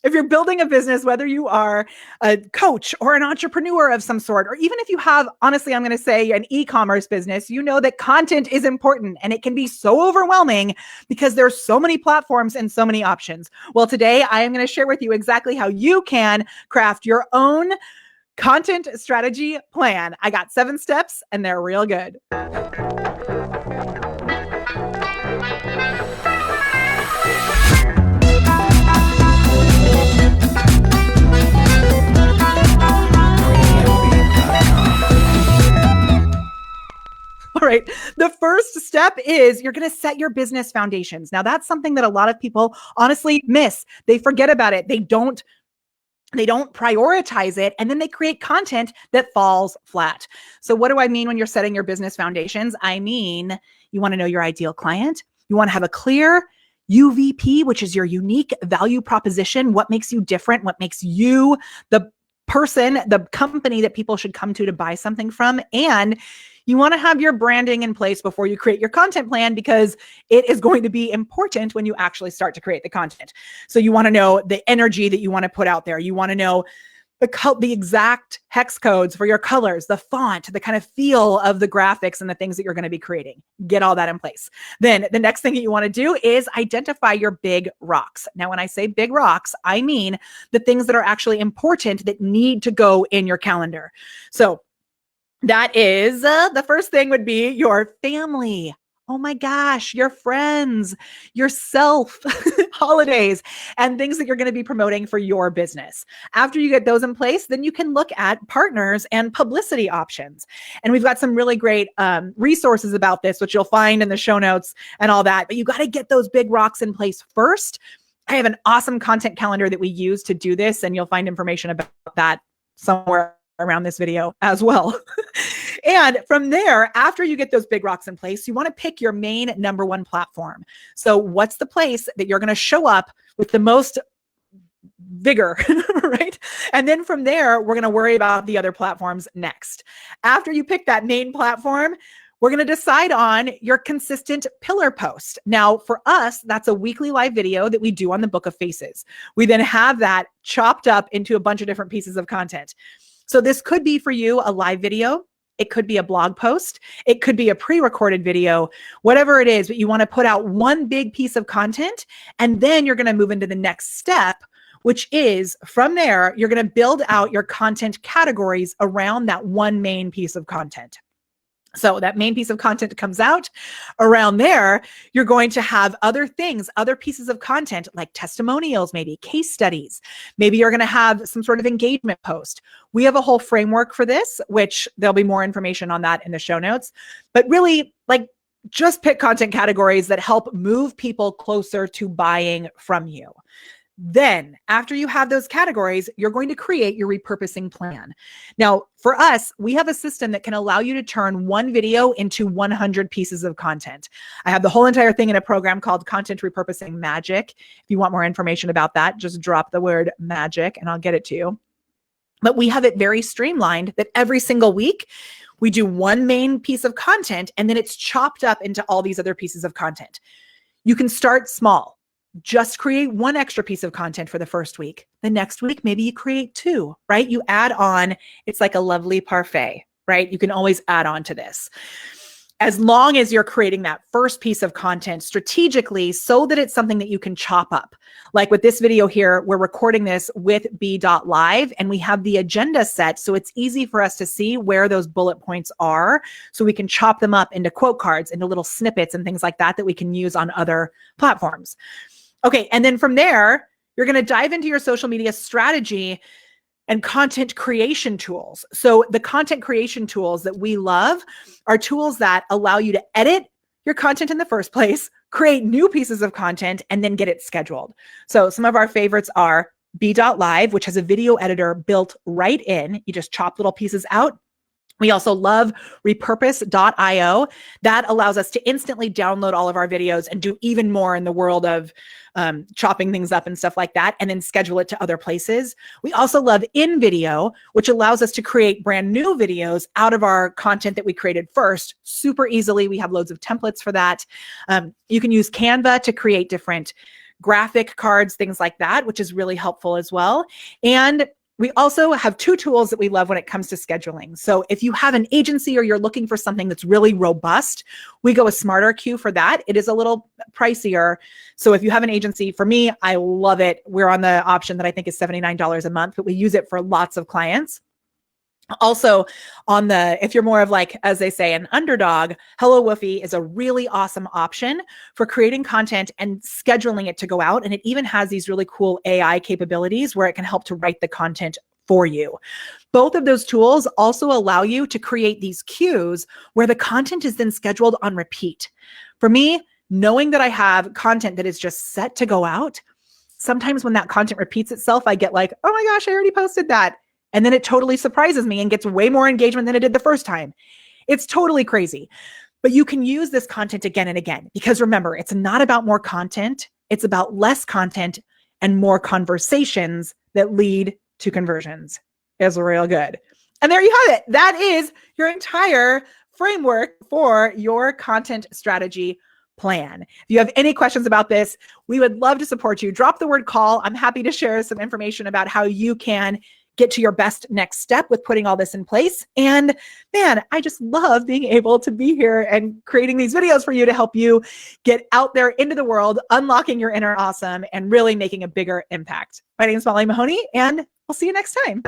If you're building a business, whether you are a coach or an entrepreneur of some sort, or even if you have, honestly, I'm going to say an e-commerce business, you know that content is important and it can be so overwhelming because there's so many platforms and so many options. Well, today I am going to share with you exactly how you can craft your own content strategy plan. I got 7 steps and they're real good. All right. The first step is you're going to set your business foundations. Now, that's something that a lot of people honestly miss. They forget about it. They don't prioritize it, and then they create content that falls flat. So what do I mean when you're setting your business foundations? I mean, you want to know your ideal client. You want to have a clear UVP, which is your unique value proposition. What makes you different? What makes you the person, the company that people should come to buy something from? And you want to have your branding in place before you create your content plan, because it is going to be important when you actually start to create the content. So you want to know the energy that you want to put out there. You want to know the exact hex codes for your colors, the font, the kind of feel of the graphics and the things that you're going to be creating. Get all that in place. Then the next thing that you want to do is identify your big rocks. Now, when I say big rocks, I mean the things that are actually important that need to go in your calendar. So that is the first thing would be your family. Oh my gosh, your friends, yourself, holidays, and things that you're going to be promoting for your business. After you get those in place, then you can look at partners and publicity options. And we've got some really great resources about this, which you'll find in the show notes and all that. But you got to get those big rocks in place first. I have an awesome content calendar that we use to do this, and you'll find information about that somewhere around this video as well. And from there, after you get those big rocks in place, you want to pick your main number one platform. So what's the place that you're going to show up with the most vigor, right? And then from there, we're going to worry about the other platforms next. After you pick that main platform, we're going to decide on your consistent pillar post. Now, for us, that's a weekly live video that we do on the Book of Faces. We then have that chopped up into a bunch of different pieces of content. So this could be for you a live video. It could be a blog post. It could be a pre-recorded video, whatever it is, but you want to put out one big piece of content, and then you're going to move into the next step, which is from there, you're going to build out your content categories around that one main piece of content. So that main piece of content comes out. Around there, you're going to have other things, other pieces of content like testimonials, maybe case studies. Maybe you're going to have some sort of engagement post. We have a whole framework for this, which there'll be more information on that in the show notes. But really, just pick content categories that help move people closer to buying from you. Then, after you have those categories, you're going to create your repurposing plan. Now, for us, we have a system that can allow you to turn one video into 100 pieces of content. I have the whole entire thing in a program called Content Repurposing Magic. If you want more information about that, just drop the word magic and I'll get it to you. But we have it very streamlined that every single week, we do one main piece of content and then it's chopped up into all these other pieces of content. You can start small. Just create one extra piece of content for the first week. The next week, maybe you create 2, right? You add on, it's like a lovely parfait, right? You can always add on to this. As long as you're creating that first piece of content strategically so that it's something that you can chop up. Like with this video here, we're recording this with B.Live and we have the agenda set. So it's easy for us to see where those bullet points are. So we can chop them up into quote cards, into little snippets and things like that that we can use on other platforms. Okay, and then from there, you're going to dive into your social media strategy and content creation tools. So the content creation tools that we love are tools that allow you to edit your content in the first place, create new pieces of content, and then get it scheduled. So some of our favorites are B.Live, which has a video editor built right in. You just chop little pieces out. We also love Repurpose.io. That allows us to instantly download all of our videos and do even more in the world of chopping things up and stuff like that, and then schedule it to other places. We also love InVideo, which allows us to create brand new videos out of our content that we created first, super easily. We have loads of templates for that. You can use Canva to create different graphic cards, things like that, which is really helpful as well. And we also have 2 tools that we love when it comes to scheduling. So if you have an agency or you're looking for something that's really robust, we go with Smarter Queue for that. It is a little pricier. So if you have an agency, for me, I love it. We're on the option that I think is $79 a month, but we use it for lots of clients. Also, if you're more of like, as they say, an underdog, Hello Woofy is a really awesome option for creating content and scheduling it to go out. And it even has these really cool AI capabilities where it can help to write the content for you. Both of those tools also allow you to create these queues where the content is then scheduled on repeat. For me, knowing that I have content that is just set to go out, sometimes when that content repeats itself, I get like, oh my gosh, I already posted that. And then it totally surprises me and gets way more engagement than it did the first time. It's totally crazy. But you can use this content again and again, because remember, it's not about more content. It's about less content and more conversations that lead to conversions. It's real good. And there you have it. That is your entire framework for your content strategy plan. If you have any questions about this, we would love to support you. Drop the word call. I'm happy to share some information about how you can get to your best next step with putting all this in place. And man, I just love being able to be here and creating these videos for you to help you get out there into the world, unlocking your inner awesome and really making a bigger impact. My name is Molly Mahoney, and I'll see you next time.